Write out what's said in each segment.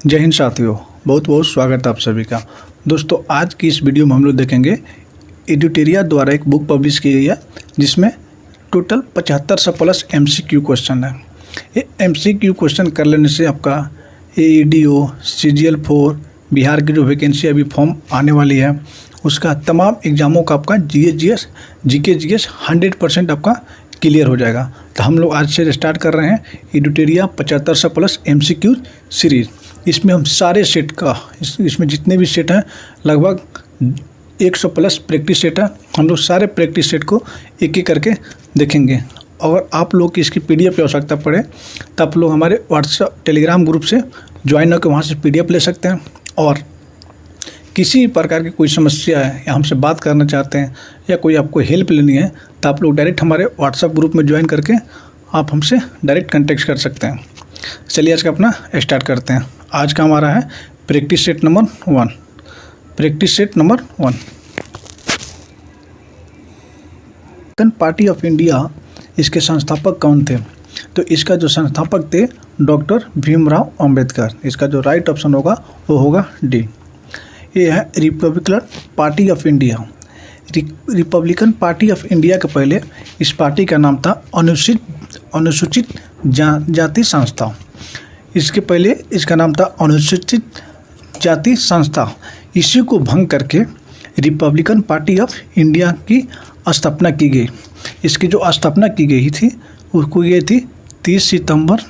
जय हिंद साथियों, बहुत बहुत स्वागत है आप सभी का। दोस्तों, आज की इस वीडियो में हम लोग देखेंगे एडुटेरिया द्वारा एक बुक पब्लिश की गई है जिसमें टोटल 7500 प्लस MCQ क्वेश्चन है। ये MCQ क्वेश्चन कर लेने से आपका AEDO, CGL-4 बिहार की जो वैकेंसी अभी फॉर्म आने वाली है उसका तमाम एग्जामों का आपका GS, GK 100% आपका क्लियर हो जाएगा। तो हम लोग आज से स्टार्ट कर रहे हैं एडुटेरिया 7500 प्लस MCQ सीरीज़। इसमें हम सारे सेट का इसमें जितने भी सेट हैं लगभग 100 प्लस प्रैक्टिस सेट है। हम लोग सारे प्रैक्टिस सेट को एक एक करके देखेंगे। और आप लोग की इसकी PDF की आवश्यकता पड़े तो आप लोग हमारे व्हाट्सएप टेलीग्राम ग्रुप से ज्वाइन होकर वहाँ से PDF ले सकते हैं। और किसी प्रकार की कोई समस्या है या हमसे बात करना चाहते हैं या कोई आपको हेल्प लेनी है तो आप लोग डायरेक्ट हमारे व्हाट्सएप ग्रुप में ज्वाइन करके आप हमसे डायरेक्ट कॉन्टेक्ट कर सकते हैं। चलिए आज का अपना स्टार्ट करते हैं। आज का हमारा है practice set number 1। Practice set number 1, party of India, इसके संस्थापक कौन थे? तो इसका जो संस्थापक थे डॉक्टर भीमराव अंबेडकर। इसका जो राइट ऑप्शन होगा वो होगा डी। ये है Republican party of India. Republican party of India के पहले इस पार्टी का नाम था अनुसूचित जाति संस्था। इसके पहले इसका नाम था अनुसूचित जाति संस्था। इसी को भंग करके रिपब्लिकन पार्टी ऑफ इंडिया की स्थापना की गई। इसकी जो स्थापना की गई थी उसको गई थी 30 सितंबर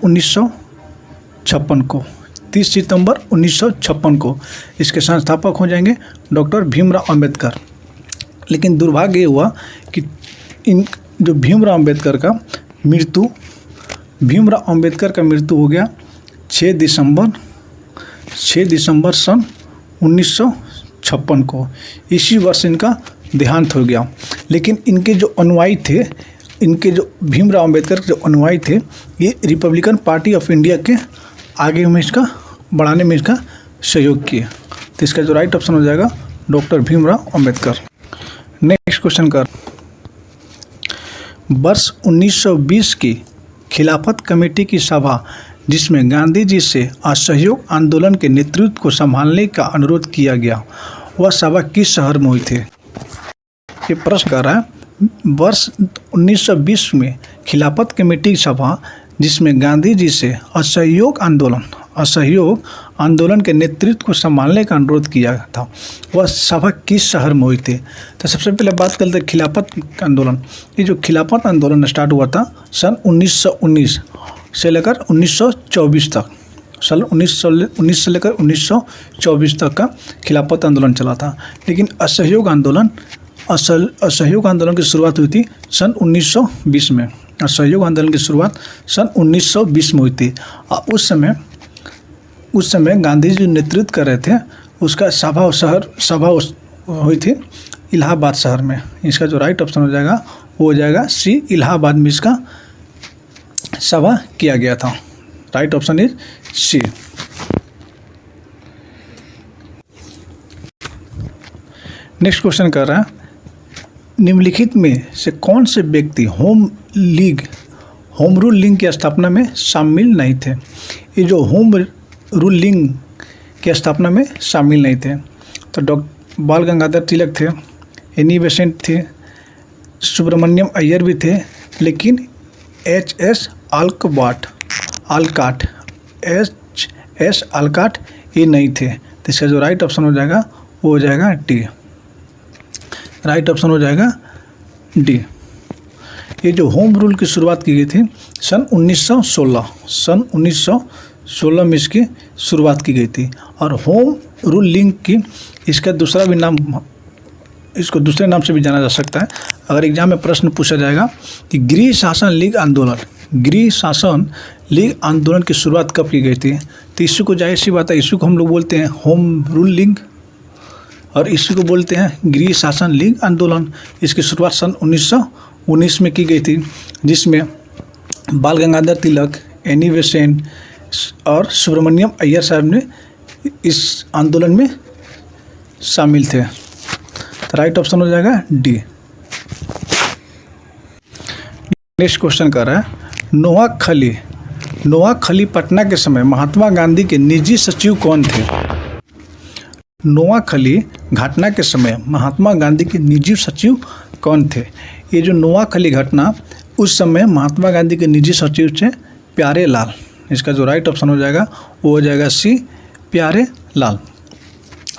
1956 को। 30 सितंबर 1956 को इसके संस्थापक हो जाएंगे डॉक्टर भीमराव अंबेडकर। लेकिन दुर्भाग्य हुआ कि इन जो भीमराव अंबेडकर का मृत्यु हो गया 6 दिसंबर सन 1956 को। इसी वर्ष इनका देहांत हो गया। लेकिन इनके जो अनुयायी थे, भीमराव अंबेडकर के जो अनुयायी थे, ये रिपब्लिकन पार्टी ऑफ इंडिया के आगे में इसका बढ़ाने में इसका सहयोग किए। तो इसका जो राइट ऑप्शन हो जाएगा doctor Bhimrao Ambedkar. Next question कर, वर्ष 1920 की खिलाफत कमेटी की सभा जिसमें गांधी जी से असहयोग आंदोलन के नेतृत्व को संभालने का अनुरोध किया गया, वह सभा किस शहर में हुई थी? ये प्रश्न कर रहा है, वर्ष 1920 में खिलाफत कमेटी की सभा जिसमें गांधी जी से असहयोग आंदोलन के नेतृत्व को संभालने का अनुरोध किया था, वह सभा किस शहर में हुई थी? तो सबसे पहले बात करते हैं खिलाफत आंदोलन। ये जो खिलाफत आंदोलन स्टार्ट हुआ था सन 1919 से लेकर 1924 तक। सन 1919 से लेकर 1924 तक का खिलाफत आंदोलन चला था। लेकिन असहयोग आंदोलन की शुरुआत हुई थी सन 1920 में। असहयोग आंदोलन की शुरुआत सन 1920 में हुई थी। और उस समय गांधी जी नेतृत्व कर रहे थे। उसका सभा हुई थी इलाहाबाद शहर में। इसका जो राइट ऑप्शन हो जाएगा वो हो जाएगा सी, इलाहाबाद में इसका सभा किया गया था। Right option is C. Next question कर रहा है, निम्नलिखित में से कौन से व्यक्ति होम रूल लीग की स्थापना में शामिल नहीं थे? ये जो होम रूल लीग की स्थापना में शामिल नहीं थे तो डॉक्टर बाल गंगाधर तिलक थे, एनी बेसेंट थे, सुब्रमण्यम अय्यर भी थे, लेकिन HS आलकाट ये नहीं थे। तो इसका जो राइट ऑप्शन हो जाएगा वो हो जाएगा डी। राइट ऑप्शन हो जाएगा डी। ये जो होम रूल की शुरुआत की गई थी सन 1916 में इसकी शुरुआत की गई थी। और होम रूल लीग की इसका दूसरा भी नाम, इसको दूसरे नाम से भी जाना जा सकता है। अगर एग्जाम में प्रश्न पूछा जाएगा कि गृह शासन लीग आंदोलन की शुरुआत कब की गई थी, तो इसी को जाहिर सी बात है, इसी को हम लोग बोलते हैं होम रूल लीग और इसी को बोलते हैं गृह शासन लीग आंदोलन। इसकी शुरुआत सन 1919 में की गई थी, जिसमें बाल गंगाधर तिलक, एनी बेसेंट और सुब्रमण्यम अय्यर साहब ने इस आंदोलन में शामिल थे। तो राइट ऑप्शन हो जाएगा डी। नेक्स्ट क्वेश्चन कर रहा है, नोआखली नोआखली पटना के समय महात्मा गांधी के निजी सचिव कौन थे? नोआखली घटना के समय महात्मा गांधी के निजी सचिव कौन थे? ये जो नोआखली घटना, उस समय महात्मा गांधी के निजी सचिव थे प्यारे लाल। इसका जो राइट ऑप्शन हो जाएगा वो हो जाएगा सी, प्यारे लाल।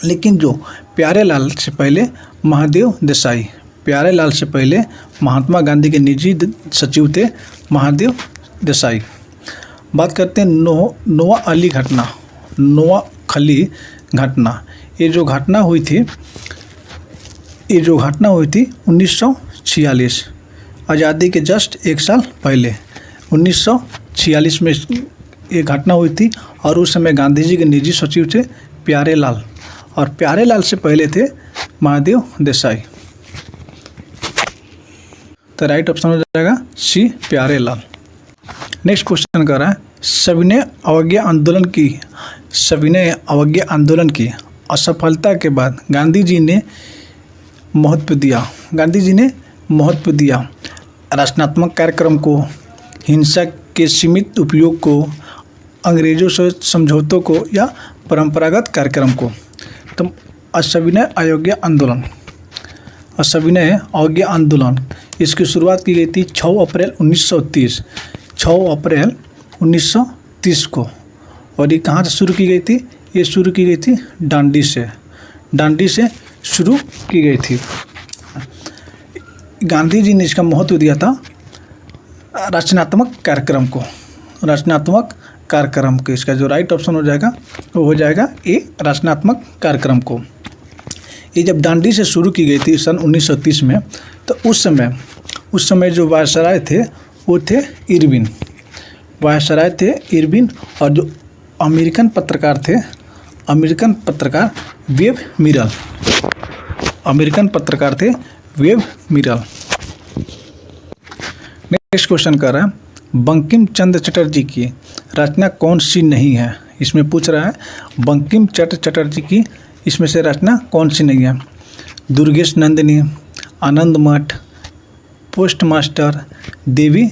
लेकिन जो प्यारे लाल से पहले महादेव देसाई, प्यारे लाल से पहले महात्मा गांधी के निजी सचिव थे महादेव देसाई। बात करते हैं नोआखली घटना, नोआखली घटना। ये जो घटना हुई थी 1946, आज़ादी के जस्ट एक साल पहले 1946 में ये घटना हुई थी। और उस समय गांधी जी के निजी सचिव थे प्यारे लाल, और प्यारे लाल से पहले थे महादेव देसाई। तो राइट ऑप्शन हो जाएगा सी, प्यारे लाल। नेक्स्ट क्वेश्चन कर रहा है, सविनय अवज्ञा आंदोलन की असफलता के बाद गांधी जी ने महत्व दिया रचनात्मक कार्यक्रम को, हिंसा के सीमित उपयोग को, अंग्रेजों से समझौतों को, या परंपरागत कार्यक्रम को। तो असविनय अवज्ञा आंदोलन इसकी शुरुआत की गई थी 6 अप्रैल 1930 को। और ये कहाँ से शुरू की गई थी? ये शुरू की गई थी डांडी से शुरू की गई थी। गांधी जी ने इसका महत्व दिया था रचनात्मक कार्यक्रम को। इसका जो राइट ऑप्शन हो जाएगा वो हो जाएगा ए, रचनात्मक कार्यक्रम को। ये जब डांडी से शुरू की गई थी सन 1930 में, तो उस समय जो वायसराय थे वो थे इरविन, और जो अमेरिकन पत्रकार थे वेब मिरल। नेक्स्ट क्वेश्चन कर रहा है, बंकिम चंद्र चटर्जी की रचना कौन सी नहीं है? इसमें पूछ रहा है बंकिम चंद्र चटर्जी की इसमें से रचना कौन सी नहीं है? दुर्गेश नंदिनी, आनंद मठ, पोस्ट मास्टर, देवी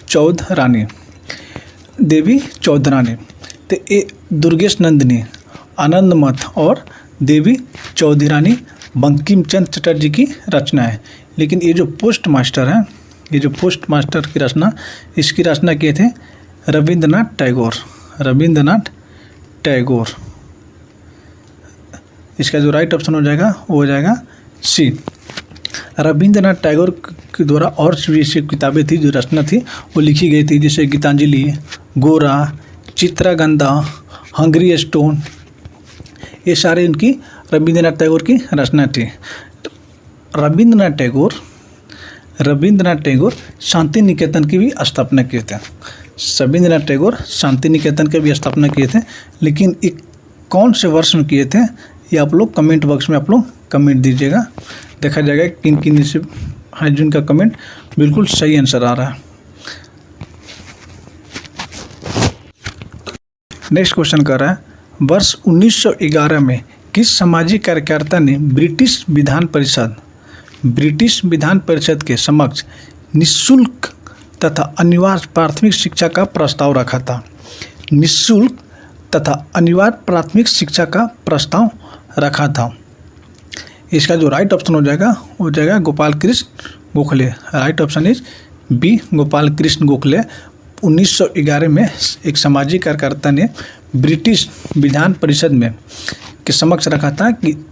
चौधरानी। तो ये दुर्गेश नंदिनी, आनंद मठ और देवी चौधरानी बंकिम चंद्र चटर्जी की रचना है। लेकिन ये जो पोस्ट मास्टर की रचना, इसकी रचना किए थे रविंद्रनाथ टैगोर। इसका जो राइट ऑप्शन हो जाएगा वो हो जाएगा सी। रविंद्रनाथ टैगोर के द्वारा और भी ऐसी किताबें थी जो रचना थी वो लिखी गई थी, जैसे गीतांजलि, गोरा, चित्रागंधा, हंगरी स्टोन। ये सारे इनकी रविंद्रनाथ टैगोर की रचना थी। रविंद्रनाथ टैगोर शांति निकेतन की भी स्थापना किए थे। लेकिन एक कौन से वर्ष में किए थे ये आप लोग कमेंट बॉक्स में आप लोग कमेंट दीजिएगा। देखा जाएगा किन से हाइजून का कमेंट बिल्कुल सही आंसर आ रहा है। नेक्स्ट क्वेश्चन कर रहा है, वर्ष 1911 में किस सामाजिक कार्यकर्ता ने ब्रिटिश विधान परिषद के समक्ष निःशुल्क तथा अनिवार्य प्राथमिक शिक्षा का प्रस्ताव रखा था? इसका जो राइट ऑप्शन हो जाएगा वो हो जाएगा Gopal Krishna Gokhale. Right option is B, Gopal Krishna Gokhale. 1911 में एक सामाजिक कार्यकर्ता ने ब्रिटिश विधान परिषद में के समक्ष रखा था कि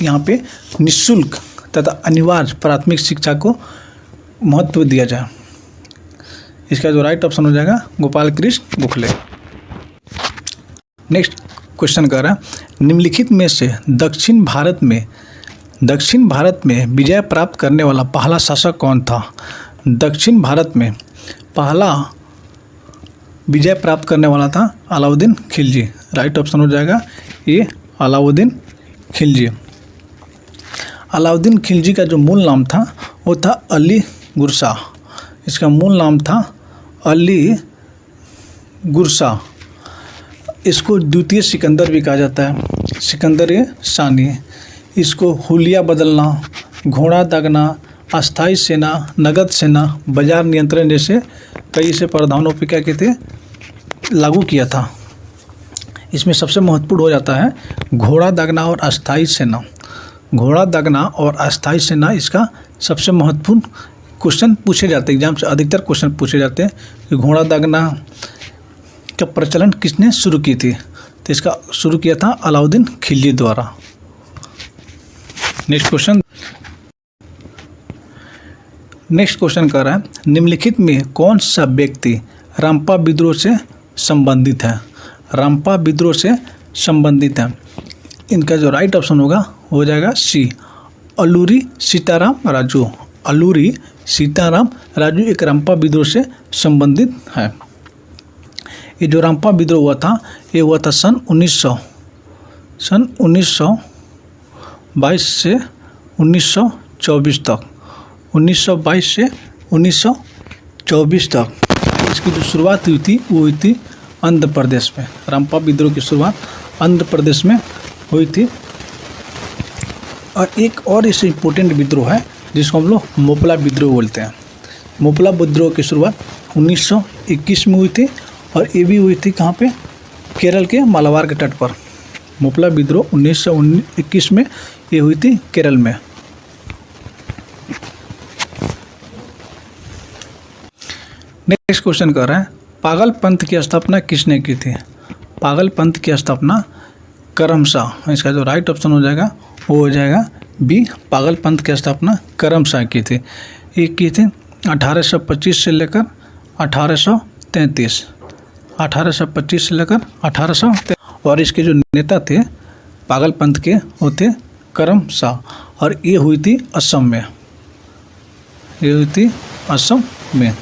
यहाँ पे निःशुल्क तथा अनिवार्य प्राथमिक शिक्षा को महत्व दिया जाए। इसका जो राइट ऑप्शन हो जाएगा गोपाल कृष्ण गोखले। नेक्स्ट क्वेश्चन कर रहा है, निम्नलिखित में से दक्षिण भारत में विजय प्राप्त करने वाला पहला शासक कौन था? दक्षिण भारत में पहला विजय प्राप्त करने वाला था अलाउद्दीन खिलजी। राइट ऑप्शन हो जाएगा ये, अलाउद्दीन खिलजी। अलाउद्दीन खिलजी का जो मूल नाम था वो था अली गुरशाह। इसका मूल नाम था अली गुरशाह। इसको द्वितीय सिकंदर भी कहा जाता है, सिकंदर सानी। इसको हुलिया बदलना, घोड़ा दागना, अस्थाई सेना, नगद सेना, बाजार नियंत्रण जैसे कई से प्रावधानों पर क्या कहते लागू किया था? इसमें सबसे महत्वपूर्ण हो जाता है घोड़ा दागना और अस्थाई सेना। घोड़ा दागना और अस्थाई सेना इसका सबसे महत्वपूर्ण क्वेश्चन पूछे जाते हैं, एग्जाम से अधिकतर क्वेश्चन पूछे जाते हैं कि घोड़ा दागना का प्रचलन किसने शुरू की थी? तो इसका शुरू किया था अलाउद्दीन खिलजी द्वारा। नेक्स्ट क्वेश्चन कर रहा है निम्नलिखित में कौन सा व्यक्ति रंपा विद्रोह से संबंधित है? रंपा विद्रोह से संबंधित है। इनका जो राइट ऑप्शन होगा हो जाएगा सी, अल्लूरी सीताराम राजू। अल्लूरी सीताराम राजू एक रंपा विद्रोह से संबंधित है। ये जो रंपा विद्रोह हुआ था ये हुआ था सन 1922 से 1924 तक। 1922 से 1924 तक इसकी जो शुरुआत हुई थी वो हुई थी आंध्र प्रदेश में। रंपा विद्रोह की शुरुआत आंध्र प्रदेश में हुई थी। और एक और इससे इम्पोर्टेंट विद्रोह है जिसको हम लोग मोपला विद्रोह बोलते हैं। मोपला विद्रोह की शुरुआत 1921 में हुई थी और ये भी हुई थी कहाँ पे? केरल के मालाबार के तट पर। मोपला विद्रोह 1921 में ये हुई थी केरल में। नेक्स्ट क्वेश्चन कर रहा है पागल पंथ की स्थापना किसने की थी? पागल पंथ की स्थापना करम शाह। इसका जो राइट ऑप्शन हो जाएगा वो हो जाएगा बी, पागल पंथ की स्थापना करम शाह की थी। ये की थी 1825 से लेकर 1833। 1825 से लेकर 1833। और इसके जो नेता थे पागल पंथ के वो थे करम शाह। और ये हुई थी असम में। ये हुई थी असम में।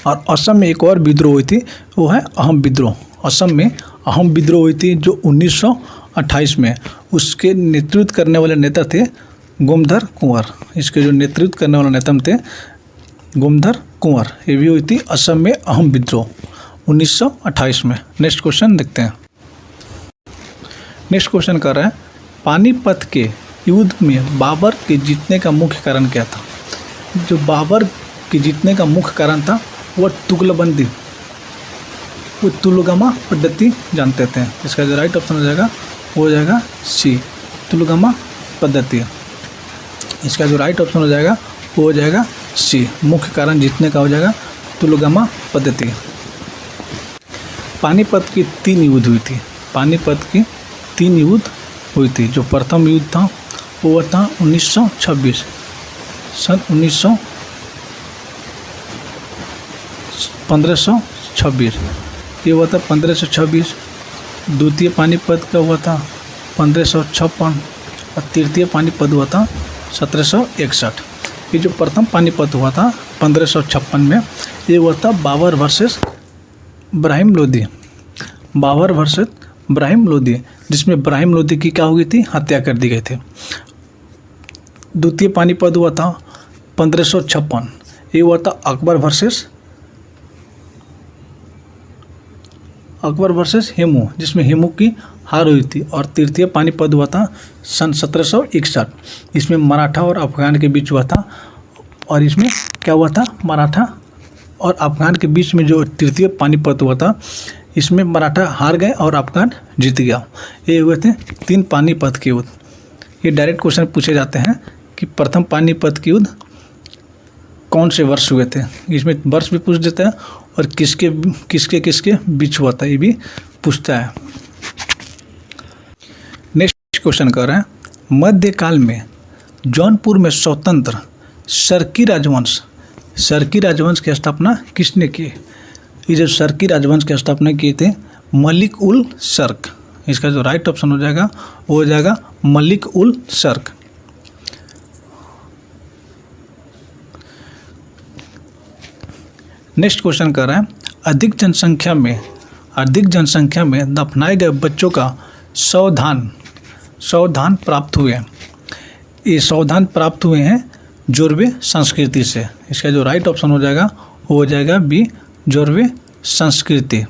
और असम में एक और विद्रोह हुई थी वो है अहम विद्रोह। असम में अहम विद्रोह हुई थी जो 1928 में। उसके नेतृत्व करने वाले नेता थे गोमधर कुंवर। इसके जो नेतृत्व करने वाले नेता थे गोमधर कुंवर। ये भी हुई थी असम में अहम विद्रोह 1928 में। नेक्स्ट क्वेश्चन देखते हैं। नेक्स्ट क्वेश्चन कर रहा है पानीपत के युद्ध में बाबर के जीतने का मुख्य कारण क्या था? जो बाबर के जीतने का मुख्य कारण था वो तुगलबंदी, वो तुलगमा पद्धति जानते थे। इसका जो राइट ऑप्शन हो जाएगा वो हो जाएगा सी, तुलगमा पद्धति। इसका जो राइट ऑप्शन हो जाएगा वो हो जाएगा सी, मुख्य कारण जीतने का हो जाएगा तुलगमा पद्धति। पानीपत की 3 युद्ध हुई थी। पानीपत की 3 युद्ध हुई थी। जो प्रथम युद्ध था वो था 1926 सन 1526। ये हुआ था 1526। द्वितीय पानीपत का हुआ था 1556 और तृतीय पानीपत हुआ था 1761। ये जो प्रथम पानीपत हुआ था 1556 में ये हुआ था बाबर वर्सेस इब्राहिम लोदी। बाबर वर्सेस इब्राहिम लोदी, जिसमें इब्राहिम लोदी की क्या हो गई थी? हत्या कर दी गई थी। द्वितीय पानीपत हुआ था 1556। ये हुआ था अकबर वर्सेस हेमू, जिसमें हेमू की हार हुई थी। और तृतीय पानीपत हुआ था सन 1761। इसमें मराठा और अफगान के बीच हुआ था। और इसमें क्या हुआ था? मराठा और अफगान के बीच में जो तृतीय पानीपत हुआ था इसमें मराठा हार गए और अफगान जीत गया। ये हुए थे 3 पानीपत के युद्ध। ये डायरेक्ट क्वेश्चन पूछे जाते हैं कि प्रथम पानीपत के युद्ध कौन से वर्ष हुए थे। इसमें वर्ष भी पूछ देता है और किसके बीच हुआ था ये भी पूछता है। नेक्स्ट क्वेश्चन कर रहे हैं मध्यकाल में जौनपुर में स्वतंत्र सरकी राजवंश की स्थापना किसने की? ये जो सरकी राजवंश की स्थापना किए थे मलिक उल शर्क। इसका जो राइट ऑप्शन हो जाएगा वो हो जाएगा मलिक उल शर्क। नेक्स्ट क्वेश्चन कर रहे हैं अधिक जनसंख्या में दफनाए गए बच्चों का सावधान प्राप्त हुए। ये सावधान प्राप्त हुए हैं जोरवे संस्कृति से। इसका जो राइट ऑप्शन हो जाएगा वो हो जाएगा बी, जोरवे संस्कृति।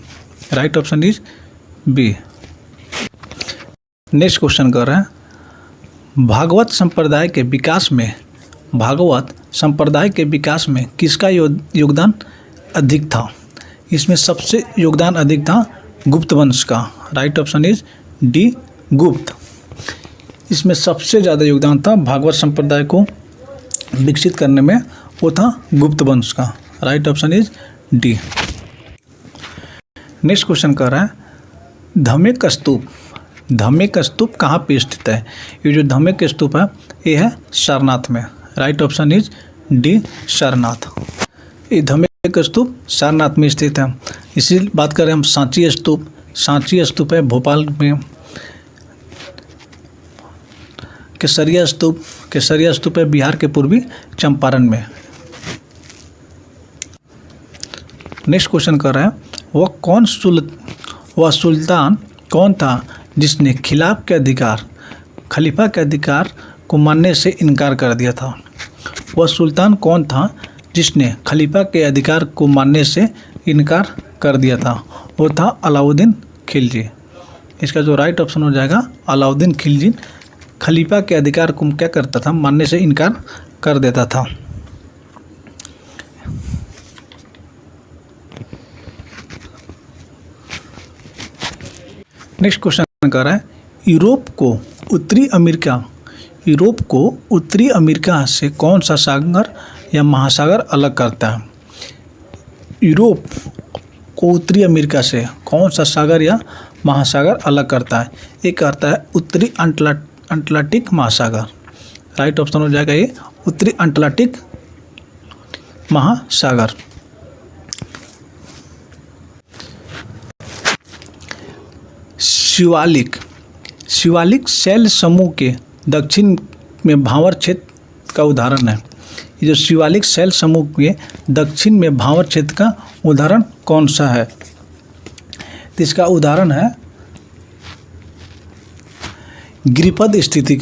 Right option is B. Next question कर रहे हैं भागवत संप्रदाय के विकास में किसका योगदान अधिक था? इसमें सबसे योगदान अधिक था गुप्त वंश का। राइट ऑप्शन इज डी, गुप्त। इसमें सबसे ज़्यादा योगदान था भागवत संप्रदाय को विकसित करने में, वो था गुप्त वंश का। Right option is D. Next question कह रहा है धमेक स्तूप। धमेक स्तूप कहाँ पे स्थित है? ये जो धमेक स्तूप है ये है सारनाथ में। Right option is D, Sarnath. ये धमेक स्तूप सारनाथ में स्थित है। इसी बात करें हम सांची स्तूप। सांची स्तूप है भोपाल में। केसरिया स्तूप, केसरिया स्तूप है बिहार के पूर्वी चंपारण में। नेक्स्ट क्वेश्चन कर रहा है वह सुल्तान कौन था जिसने खलीफा के अधिकार को मानने से इनकार कर दिया था? वह सुल्तान कौन था जिसने खलीफा के अधिकार को मानने से इनकार कर दिया था? वो था अलाउद्दीन खिलजी। इसका जो राइट ऑप्शन हो जाएगा अलाउद्दीन खिलजी खलीफा के अधिकार को क्या करता था? मानने से इनकार कर देता था। नेक्स्ट क्वेश्चन कर रहा है यूरोप को उत्तरी अमेरिका से कौन सा सागर या महासागर अलग करता है? यूरोप को उत्तरी अमेरिका से कौन सा सागर या महासागर अलग करता है? ये करता है उत्तरी अटलांटिक महासागर। राइट ऑप्शन हो जाएगा ये उत्तरी अटलांटिक महासागर। शिवालिक शैल समूह के दक्षिण में भांवर क्षेत्र का उदाहरण है। ये जो शिवालिक शैल समूह के दक्षिण में भांवर क्षेत्र का उदाहरण कौन सा है? तो इसका उदाहरण है गिरिपद स्थिति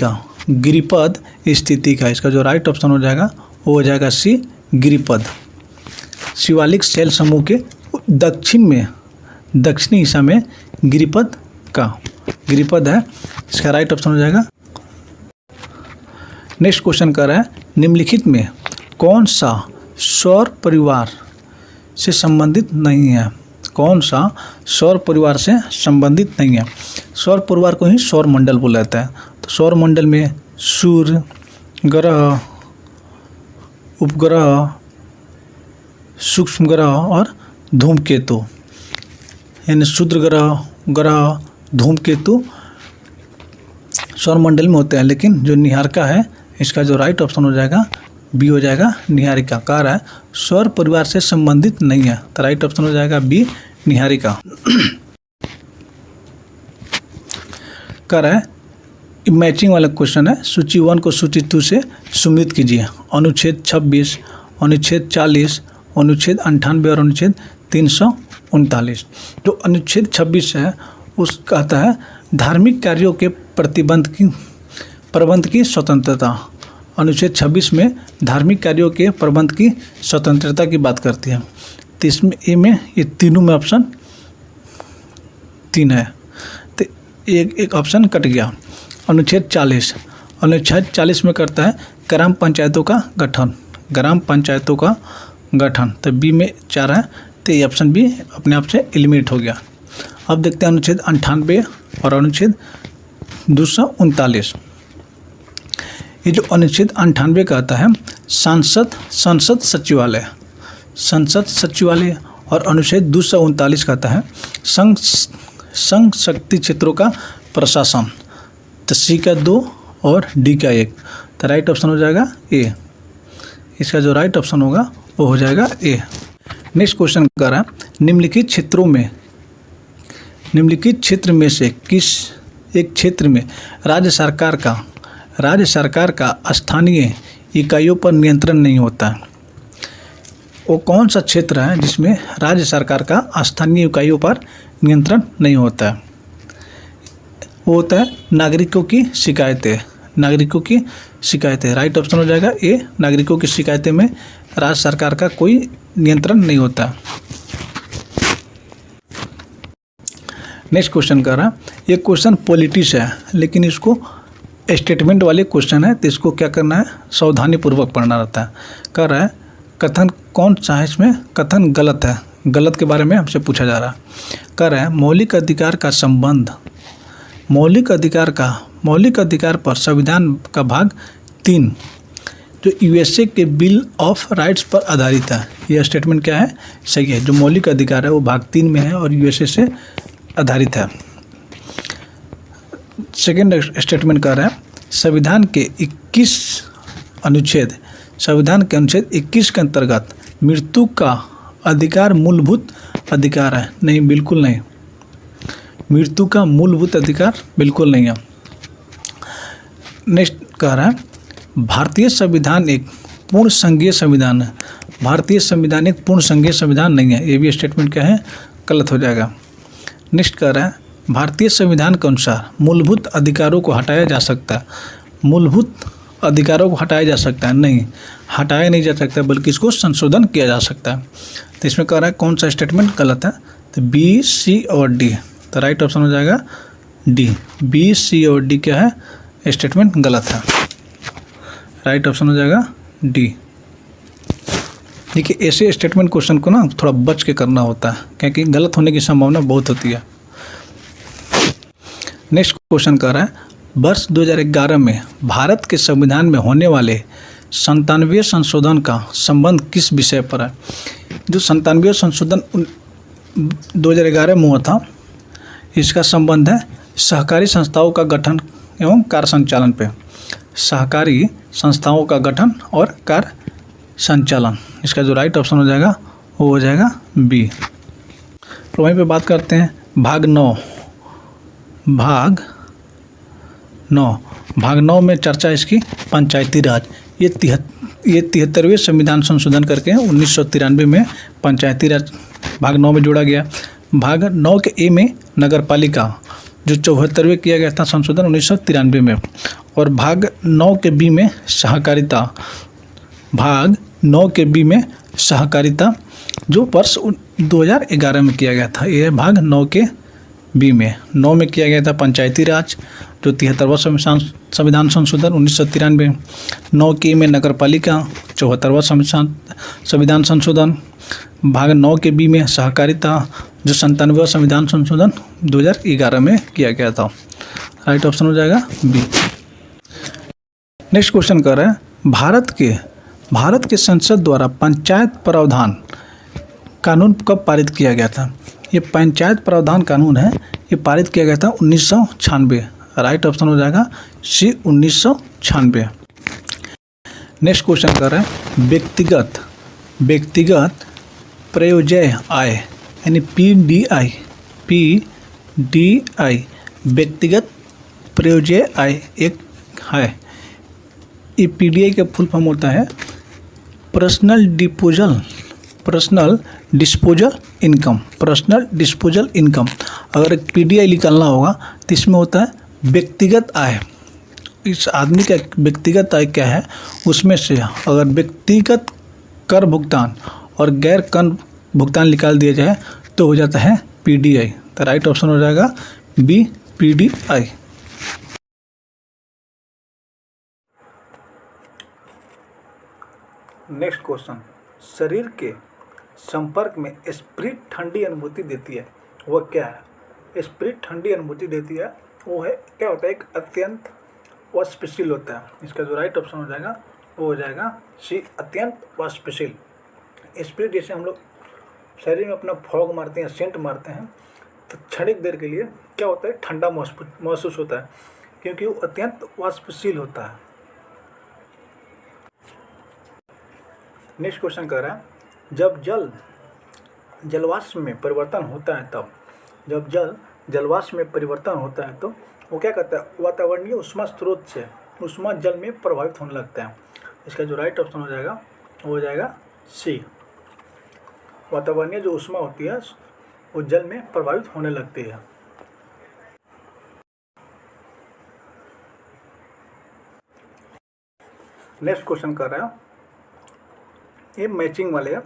का। इसका जो राइट ऑप्शन हो जाएगा वो हो जाएगा सी, गिरिपद। शिवालिक शैल समूह के दक्षिणी हिस्सा में गिरिपद है। इसका राइट ऑप्शन हो जाएगा। नेक्स्ट क्वेश्चन कर रहा है निम्नलिखित में कौन सा सौर परिवार से संबंधित नहीं है? कौन सा सौर परिवार से संबंधित नहीं है? सौर परिवार को ही सौर मंडल बोला जाता है। तो सौर मंडल में सूर्य, ग्रह, उपग्रह, सूक्ष्म ग्रह और धूमकेतु, यानी क्षुद्र ग्रह, धूमकेतु सौरमंडल में होते हैं। लेकिन जो निहारिका है इसका जो राइट ऑप्शन हो जाएगा बी हो जाएगा, निहारिका। कह रहा है सौर परिवार से संबंधित नहीं है, तो राइट ऑप्शन हो जाएगा बी, निहारिका। कह रहा है मैचिंग वाला क्वेश्चन है। सूची 1 को सूची 2 से सम्मिलित कीजिए। अनुच्छेद 26, अनुच्छेद 40, अनुच्छेद 98 और अनुच्छेद 339। जो अनुच्छेद 26 है उस कहता है धार्मिक कार्यों के प्रबंध की स्वतंत्रता। अनुच्छेद 26 में धार्मिक कार्यों के प्रबंध की स्वतंत्रता की बात करती है। तो इसमें ये तीनों में ऑप्शन 3 है, तो एक ऑप्शन कट गया। अनुच्छेद 40 में करता है ग्राम पंचायतों का गठन। तो बी में 4 है, तो ये ऑप्शन बी अपने आप से एलिमिनेट हो गया। अब देखते हैं अनुच्छेद 98 और अनुच्छेद 239। ये जो अनुच्छेद 98 कहता है संसद सचिवालय और अनुच्छेद 239 कहता है संघ शक्ति क्षेत्रों का प्रशासन। तो सी का 2 और डी का 1, तो राइट ऑप्शन हो जाएगा ए। इसका जो राइट ऑप्शन होगा वो हो जाएगा ए। नेक्स्ट क्वेश्चन कर रहा है निम्नलिखित क्षेत्र में से किस एक क्षेत्र में राज्य सरकार का स्थानीय इकाइयों पर नियंत्रण नहीं होता? वो कौन सा क्षेत्र है जिसमें राज्य सरकार का स्थानीय इकाइयों पर नियंत्रण नहीं होता है? वो होता है नागरिकों की शिकायतें। राइट ऑप्शन हो जाएगा ए, नागरिकों की शिकायतें में राज्य सरकार का कोई नियंत्रण नहीं होता। नेक्स्ट क्वेश्चन कर रहा है ये क्वेश्चन पॉलिटिक्स है, लेकिन इसको स्टेटमेंट वाले क्वेश्चन है, तो इसको क्या करना है सावधानी पूर्वक पढ़ना रहता है। कह रहा है कथन कौन सा है इसमें कथन गलत है, गलत के बारे में हमसे पूछा जा रहा है। कह रहे हैं मौलिक अधिकार का संबंध मौलिक अधिकार पर संविधान का भाग 3 जो यूएसए के बिल ऑफ राइट्स पर आधारित है। यह स्टेटमेंट क्या है, सही है। जो मौलिक अधिकार है वो भाग 3 में है और यूएसए से आधारित है। सेकेंड स्टेटमेंट कह रहा है संविधान के अनुच्छेद 21 के अंतर्गत मृत्यु का अधिकार मूलभूत अधिकार है। नहीं, बिल्कुल नहीं, मृत्यु का मूलभूत अधिकार बिल्कुल नहीं है। नेक्स्ट कह रहा है भारतीय संविधान एक पूर्ण संघीय संविधान है। भारतीय संविधान एक पूर्ण संघीय संविधान नहीं है। ये भी स्टेटमेंट क्या है, गलत हो जाएगा। नेक्स्ट कह रहा है भारतीय संविधान के अनुसार मूलभूत अधिकारों को हटाया जा सकता है। मूलभूत अधिकारों को हटाया जा सकता है, नहीं, हटाया नहीं जा सकता बल्कि इसको संशोधन किया जा सकता है। तो इसमें कह रहा है कौन सा स्टेटमेंट गलत है, तो बी, सी और डी। तो राइट ऑप्शन हो जाएगा डी। बी, सी और डी क्या है, स्टेटमेंट गलत है। राइट ऑप्शन हो जाएगा डी। देखिए ऐसे स्टेटमेंट क्वेश्चन को ना थोड़ा बच के करना होता है क्योंकि गलत होने की संभावना बहुत होती है। नेक्स्ट क्वेश्चन कह रहा है वर्ष 2011 में भारत के संविधान में होने वाले 97वें संशोधन का संबंध किस विषय पर है। जो 97वें संशोधन 2011 में हुआ था, इसका संबंध है सहकारी संस्थाओं का गठन एवं कार्य संचालन पे। सहकारी संस्थाओं का गठन और कार्य संचालन, इसका जो राइट ऑप्शन हो जाएगा वो हो जाएगा बी। तो वहीं पे बात करते हैं भाग 9 में चर्चा इसकी पंचायती राज। ये 73वें संविधान संशोधन करके 1993 में पंचायती राज भाग 9 में जोड़ा गया। भाग 9 के ए में नगर पालिका जो 74वें किया गया था संशोधन 1993 में, और भाग 9 के बी में सहकारिता। भाग 9 के बी में सहकारिता जो वर्ष 2011 में किया गया था। यह भाग 9 के बी में 9 में किया गया था पंचायती राज जो 73वां संविधान संशोधन 1993। 9 के में नगर पालिका 74वां संविधान संशोधन। भाग 9 के बी में सहकारिता जो 97वां संविधान संशोधन 2011 में किया गया था। राइट ऑप्शन हो जाएगा बी। नेक्स्ट क्वेश्चन कर रहा है भारत के संसद द्वारा पंचायत प्रावधान कानून कब पारित किया गया था। ये पंचायत प्रावधान कानून है, ये पारित किया गया था 1996। राइट ऑप्शन हो जाएगा सी 1996। नेक्स्ट क्वेश्चन कर रहे हैं व्यक्तिगत प्रयोज्य आय यानी पीडीआई व्यक्तिगत प्रयोज्य आय एक है। ये पीडीआई का फुल फॉर्म होता है पर्सनल डिस्पोजल इनकम। अगर एक पीडीआई निकालना होगा तो इसमें होता है व्यक्तिगत आय। इस आदमी का व्यक्तिगत आय क्या है, उसमें से अगर व्यक्तिगत कर भुगतान और गैर कर भुगतान निकाल दिया जाए तो हो जाता है पीडीआई। तो राइट ऑप्शन हो जाएगा बी, पीडीआई। नेक्स्ट क्वेश्चन, शरीर के संपर्क में स्प्रिट ठंडी अनुभूति देती है, वह क्या है। स्प्रिट ठंडी अनुभूति देती है वो है क्या होता है, एक अत्यंत वाष्पशील होता है। इसका जो राइट ऑप्शन हो जाएगा वो हो जाएगा सी, अत्यंत वाष्पशील। स्प्रिट जैसे हम लोग शरीर में अपना फॉग मारते हैं, सेंट मारते हैं, तो क्षणिक देर के लिए क्या होता है, ठंडा महसूस होता है क्योंकि वो अत्यंत वाष्पशील होता है। नेक्स्ट क्वेश्चन कर रहा है जब जलवाष्प में परिवर्तन होता है तब, जब जलवाष्प में परिवर्तन होता है तो वो क्या करता है, वातावरणीय उष्मा स्रोत से उष्मा जल में प्रभावित होने लगता है। इसका जो राइट ऑप्शन हो जाएगा वो हो जाएगा सी, वातावरणीय जो उष्मा होती है वो जल में प्रभावित होने लगती है। नेक्स्ट क्वेश्चन कर रहा है ये मैचिंग वाले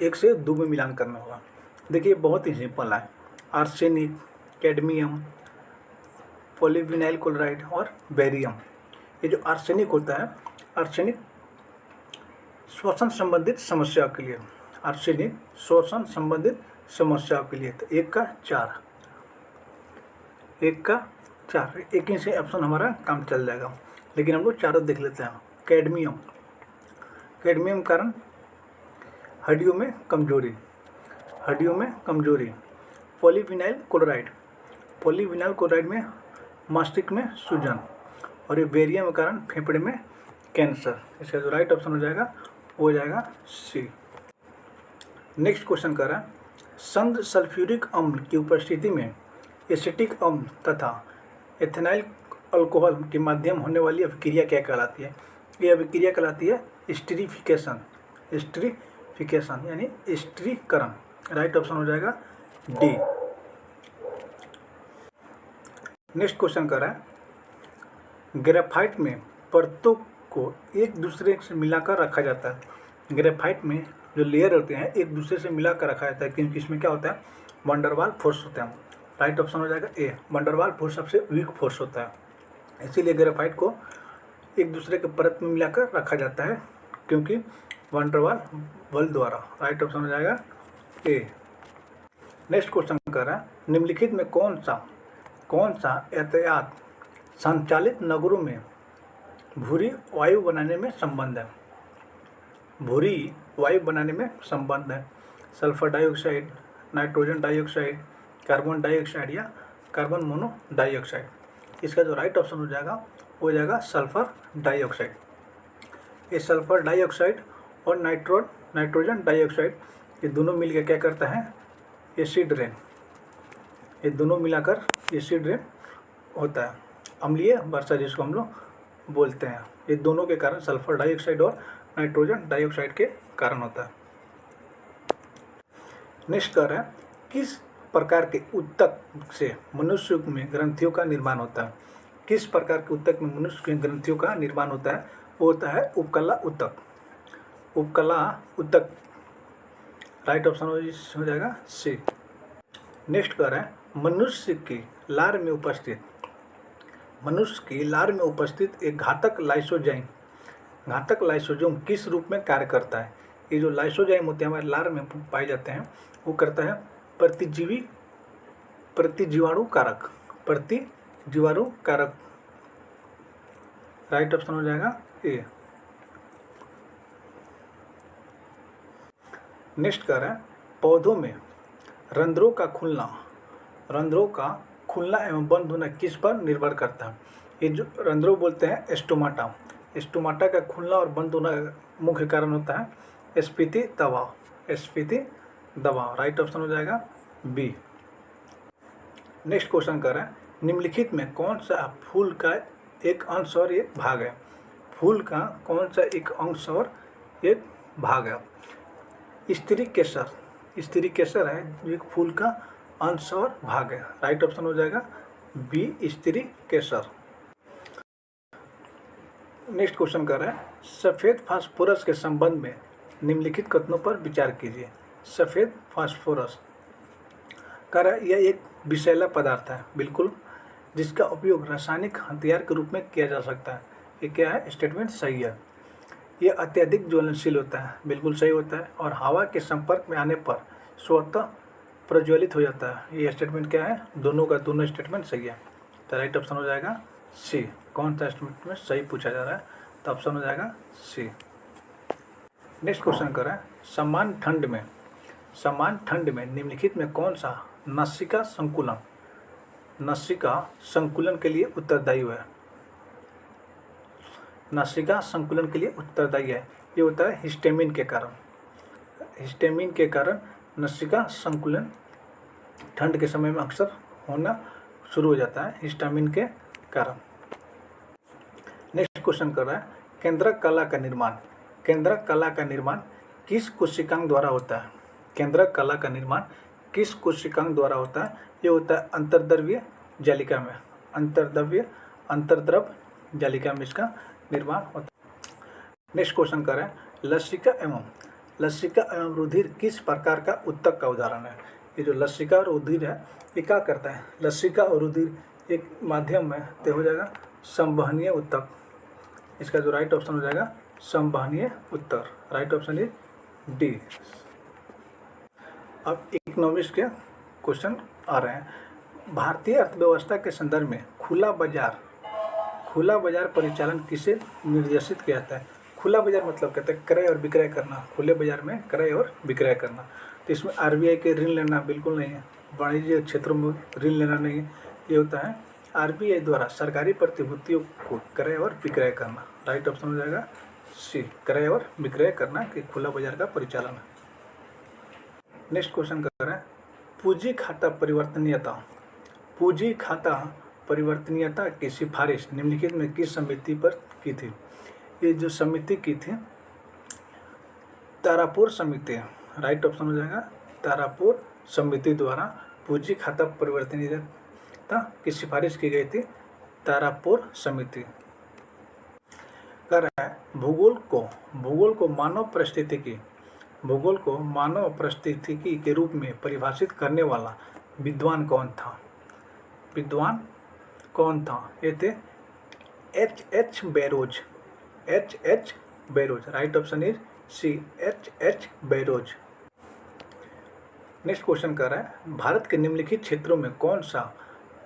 1 से 2 में मिलान करना होगा। देखिए बहुत ही सिंपल है, आर्सेनिक, कैडमियम, पॉलीविनाइल क्लोराइड और बेरियम। ये जो आर्सेनिक होता है, आर्सेनिक श्वसन संबंधित समस्याओं के लिए, आर्सेनिक श्वसन संबंधित समस्याओं के लिए। तो 1 का 4, 1 का 4, एक ही से ऑप्शन हमारा काम चल जाएगा, लेकिन हम लोग चारों देख लेते हैं। कैडमियम, कैडमियम कारण हड्डियों में कमजोरी, हड्डियों में कमजोरी। पॉलीविनाइल क्लोराइड, पॉलीविनाइल क्लोराइड में मस्तिष्क में सूजन। और ये बेरियम के कारण फेफड़े में कैंसर। इसका जो राइट ऑप्शन हो जाएगा वो हो जाएगा सी। नेक्स्ट क्वेश्चन कर रहा है, संद सल्फ्यूरिक अम्ल की उपस्थिति में एसिटिक अम्ल तथा एथेनाइल अल्कोहल के माध्यम होने वाली अभिक्रिया क्या कहलाती है? ये अभिक्रिया कहलाती है एस्टरीफिकेशन, एस्टरीफिकेशन यानी एस्टरीकरण। राइट ऑप्शन हो जाएगा डी। नेक्स्ट क्वेश्चन कर रहा है, ग्रेफाइट में परतों को एक दूसरे से मिलाकर रखा जाता है। ग्रेफाइट में जो लेयर होते हैं एक दूसरे से मिलाकर रखा जाता है, क्योंकि इसमें क्या होता है, वंडरवाल फोर्स होता है। राइट ऑप्शन हो जाएगा ए, वंडरवाल फोर्स सबसे वीक फोर्स होता है, इसीलिए ग्रेफाइट को एक दूसरे के परत में मिलाकर रखा जाता है, क्योंकि वंडरवाल बल द्वारा। राइट ऑप्शन हो जाएगा ए। नेक्स्ट क्वेश्चन कर रहा है, निम्नलिखित में कौन सा यातायात संचालित नगरों में भूरी वायु बनाने में संबंध है? भूरी वायु बनाने में संबंध है। Sulphur dioxide, nitrogen dioxide, carbon dioxide या कार्बन मोनोडाइऑक्साइड। इसका जो राइट ऑप्शन हो जाएगा वो हो जाएगा सल्फर डाइऑक्साइड। ये सल्फर डाइऑक्साइड और नाइट्रोजन डाइऑक्साइड ये दोनों मिलकर क्या करता है, एसिड रेन। ये दोनों मिलाकर एसिड रेन होता है, अम्लीय वर्षा जिसको हम लोग बोलते हैं। ये दोनों के कारण सल्फर डाइऑक्साइड और नाइट्रोजन डाइऑक्साइड के कारण होता है। नेक्स्ट कर रहा है, किस प्रकार के ऊतक से मनुष्य में ग्रंथियों का निर्माण होता है? किस प्रकार के ऊतक में मनुष्य की ग्रंथियों का निर्माण होता है? वो होता है उपकला ऊतक, उपकला ऊतक। राइट ऑप्शन हो जाएगा सी। नेक्स्ट कर रहा है, मनुष्य की लार में उपस्थित एक घातक लाइसोजोम किस रूप में कार्य करता है? ये जो लाइसोजाइम होते हैं हमारे लार में पाए जाते हैं, वो करता है प्रतिजीवाणु कारक। राइट ऑप्शन हो जाएगा ए। नेक्स्ट कर रहा है, पौधों में रंध्रों का खुलना एवं बंद होना किस पर निर्भर करता है? ये जो रंध्रों बोलते हैं स्टोमाटा का खुलना और बंद होना मुख्य कारण होता है स्फीति दबाव। राइट ऑप्शन हो जाएगा बी। नेक्स्ट क्वेश्चन कर रहा है, निम्नलिखित में कौन सा फूल का एक अंश और एक भाग है? फूल का कौन सा एक अंश और एक भाग है? स्त्री केसर है जो एक फूल का अंश और भाग है। राइट ऑप्शन हो जाएगा बी, स्त्री केसर। नेक्स्ट क्वेश्चन कर रहा है, सफ़ेद फास्फोरस के संबंध में निम्नलिखित कथनों पर विचार कीजिए। सफ़ेद फास्फोरस कर रहा है, यह एक विषैला पदार्थ है, बिल्कुल, जिसका उपयोग रासायनिक हथियार के रूप में किया जा सकता है। ये क्या है, स्टेटमेंट सही है। यह अत्यधिक ज्वलनशील होता है, बिल्कुल सही होता है, और हवा के संपर्क में आने पर स्वतः प्रज्वलित हो जाता है। ये स्टेटमेंट क्या है, दोनों स्टेटमेंट सही है। तो राइट ऑप्शन हो जाएगा सी। कौन सा स्टेटमेंट में सही पूछा जा रहा है, तो ऑप्शन हो जाएगा सी। नेक्स्ट क्वेश्चन कर रहा है, समान ठंड में निम्नलिखित में कौन सा नसिका संकुलन के लिए उत्तरदायी है? नसिका संकुलन के लिए उत्तरदायी है, ये होता है हिस्टामिन के कारण नसिका संकुलन ठंड के समय में अक्सर होना शुरू हो जाता है, हिस्टामिन के कारण। नेक्स्ट क्वेश्चन कर रहा है, केंद्रक कला का निर्माण किस कोशिकांग द्वारा होता है? केंद्रक कला का निर्माण किस कोशिकांग द्वारा होता है? ये होता है अंतर्द्रव्य जालिका में इसका निर्माण होता है। नेक्स्ट क्वेश्चन कर रहे हैं, लसिका एवं रुधिर किस प्रकार का ऊतक का उदाहरण है? ये जो लसिका और रुधिर है ये क्या करता है, लसिका और रुधिर एक माध्यम में तो हो जाएगा संवहनीय ऊतक। इसका जो राइट ऑप्शन हो जाएगा संभावनीय उत्तर। Right option is D. अब इकोनॉमिक्स के क्वेश्चन आ रहे हैं। भारतीय अर्थव्यवस्था के संदर्भ में खुला बाजार परिचालन किसे निर्देशित किया जाता है? खुला बाजार मतलब कहते हैं क्रय और विक्रय करना, खुले बाजार में क्रय और विक्रय करना। तो इसमें आरबीआई के ऋण लेना बिल्कुल नहीं है, वाणिज्य क्षेत्रों में ऋण लेना नहीं है। ये होता है आरबीआई द्वारा सरकारी प्रतिभूतियों को क्रय और विक्रय करना। राइट ऑप्शन हो जाएगा सी, क्रय और विक्रय करना कि खुला बाजार का परिचालन है। नेक्स्ट क्वेश्चन कर रहे हैं, पूंजी खाता परिवर्तनीयता। पूंजी खाता परिवर्तनीयता की सिफारिश निम्नलिखित में किस समिति पर की थी? ये जो समिति की थी तारापुर समिति। राइट ऑप्शन हो जाएगा तारापुर समिति द्वारा पूंजी खाता परिवर्तनीयता की सिफारिश की गई थी, तारापुर समिति। कर रहा है भूगोल को मानव परिस्थितिकी के रूप में परिभाषित करने वाला विद्वान कौन था? ये थे H.H. Barrows. Right option is C, H.H. Barrows. Next question कर रहा है, भारत के निम्नलिखित क्षेत्रों में कौन सा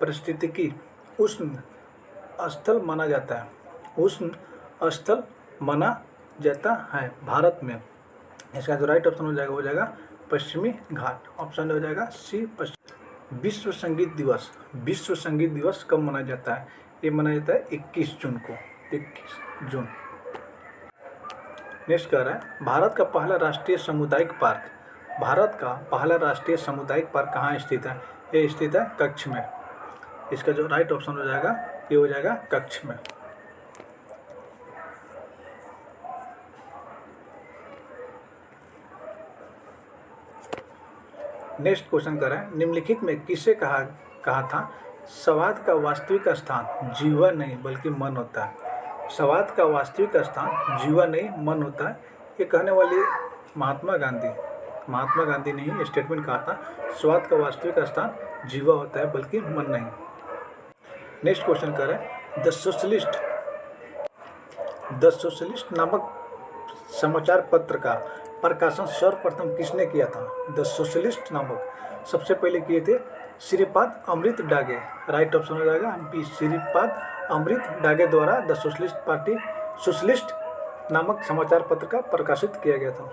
परिस्थितिकी उष्ण स्थल माना जाता है भारत में? इसका जो राइट ऑप्शन हो जाएगा पश्चिमी घाट। ऑप्शन हो जाएगा सी, पश्चिम। विश्व संगीत दिवस कब मनाया जाता है? ये मनाया जाता है 21 जून को, 21 जून। नेक्स्ट कह रहा है, भारत का पहला राष्ट्रीय सामुदायिक पार्क कहाँ स्थित है? ये स्थित है कच्छ में। इसका जो राइट ऑप्शन हो जाएगा ये हो जाएगा कच्छ में। नेक्स्ट क्वेश्चन कर रहे हैं, निम्नलिखित में किसे कहा था संवाद का वास्तविक स्थान जीवा नहीं बल्कि मन होता है? संवाद का वास्तविक स्थान जीवा नहीं मन होता है, ये कहने वाले महात्मा गांधी ने ही स्टेटमेंट कहा था। संवाद का वास्तविक स्थान जीवा होता है बल्कि मन नहीं। नेक्स्ट क्वेश्चन कर रहे हैं, द सोशलिस्ट नामक समाचार पत्र का प्रकाशन सर्वप्रथम किसने किया था? द सोशलिस्ट नामक सबसे पहले किए थे श्रीपाद अमृत डागे। राइट ऑप्शन हो जाएगा बी, श्रीपाद अमृत डागे द्वारा द सोशलिस्ट नामक समाचार पत्र का प्रकाशित किया गया था।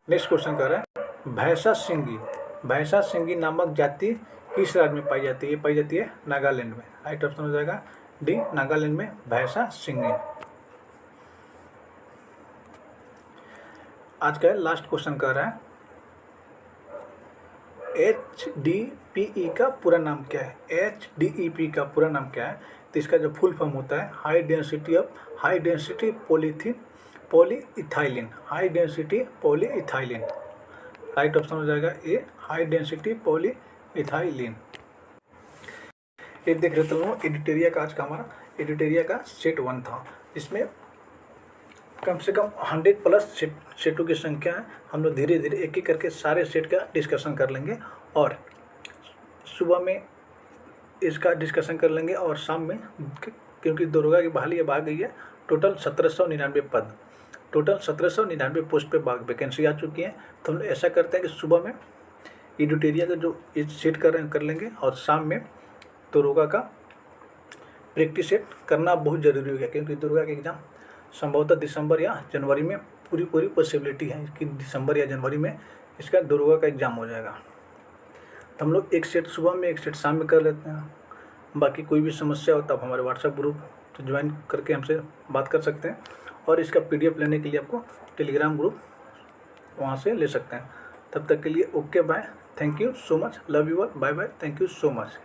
नेक्स्ट क्वेश्चन कर रहे हैं, भैंसा सिंगी नामक जाति किस राज्य में पाई जाती है? ये पाई जाती है नागालैंड में। राइट ऑप्शन हो जाएगा डी, नागालैंड में भैंसा सिंगी। आज का लास्ट क्वेश्चन कर रहा है, HDPE का पूरा नाम क्या है? HDPE का पूरा नाम क्या है? तो इसका जो फुल फॉर्म होता है high density polyethylene. Right option हो जाएगा ए, हाई डेंसिटी पॉलीइथाइलिन। ये देख रहे थे एडिटोरिया का आज का हमारा एडिटोरिया का सेट 1 था। इसमें कम से कम 100+ सेटों की संख्या है। हम लोग धीरे धीरे एक एक करके सारे सेट का डिस्कशन कर लेंगे और सुबह में इसका डिस्कशन कर लेंगे और शाम में, क्योंकि दरोगा की बहाली अब आ गई है, टोटल 1799 पोस्ट पे वैकेंसी आ चुकी है। तो हम लोग ऐसा करते हैं कि सुबह में एडिटोरिया का जो सेट कर लेंगे और शाम में दरोगा का प्रैक्टिस सेट करना बहुत ज़रूरी हो गया, क्योंकि दरोगा का एग्ज़ाम संभवतः दिसंबर या जनवरी में पूरी पॉसिबिलिटी है कि दिसंबर या जनवरी में इसका दरोगा का एग्ज़ाम हो जाएगा। तो हम लोग एक सेट सुबह में एक सेट शाम में कर लेते हैं। बाकी कोई भी समस्या हो तो आप हमारे व्हाट्सएप ग्रुप तो ज्वाइन करके हमसे बात कर सकते हैं और इसका PDF लेने के लिए आपको टेलीग्राम ग्रुप वहाँ से ले सकते हैं। तब तक के लिए okay bye, thank you so much, love you all, bye bye, thank you so much.